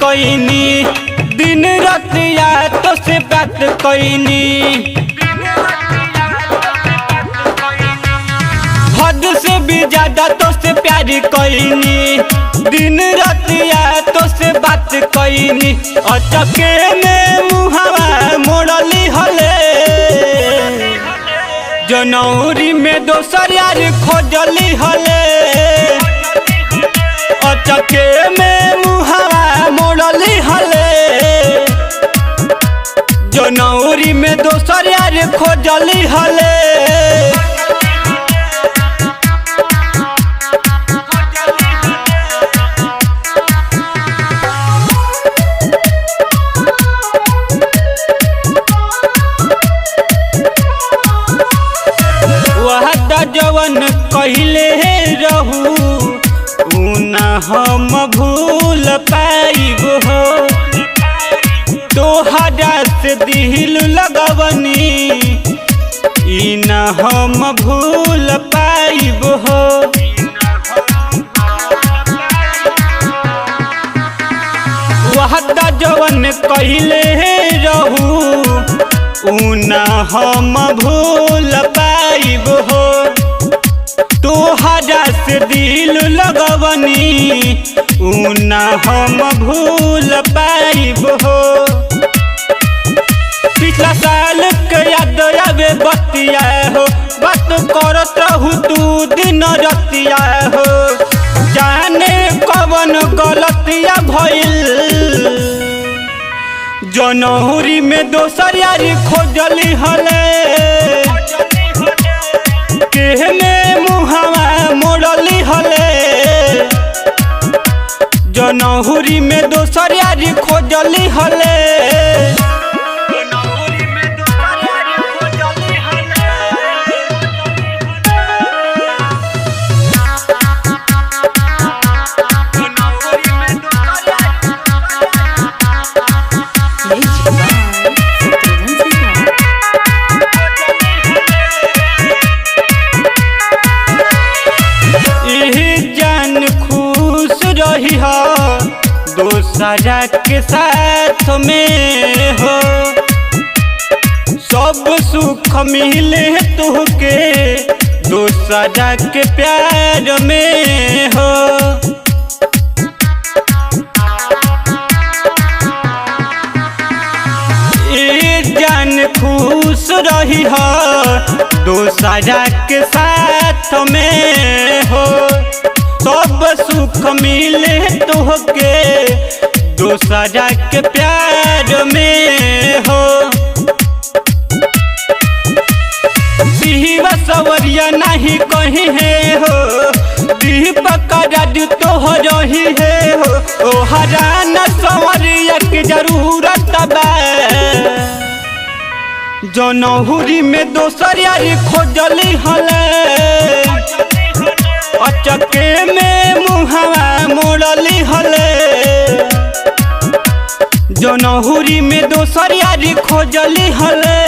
कईनी दिन रतिया तो से बात कईनी हद से भी ज्यादा तो से प्यार कईनी दिन रतिया तो से बात कईनी अचके में मुहावा मोड़ली हले जनवरी में दोसर यार खोजली हले अचके में मुहावा मोड़ली हले जनवरी में दोसर यार खोजली हले जवन कहले रहू उना हम भूल पाइब हो तोहरा से दिल लगवनी इना हम भूल पाइब हो वहदा जवन कहले रहू उना हम भूल पाइब हो तोहरा से दिल लगवनी उना हम भूल पाइब हो पिछला साल के याद आवे बतिया हो बात करत रहू तू दिन रतिया हो जाने कवन गलतिया भइल जनवरी में दोसर यार खोजली हले केहने मुहावा मोड़ली हले जनवरी में दोसर यार खोजली हले दोसरा के साथ में हो सब सुख मिले तुहके दोसरा के प्यार में हो जान खुश रही हो दोसरा के साथ में हो सब सुख मिले तुहके दोसरा के प्यार में हो दीवा सवरिया नहीं कहीं है हो दीपक राज तो रही है हो ओ हराना सवरिया की जरूरत बा जनवरी में दोसर यार खोजली हले अचके में मुहावा मोड़ली हले जनवरी में दोसर यार खोजली हले।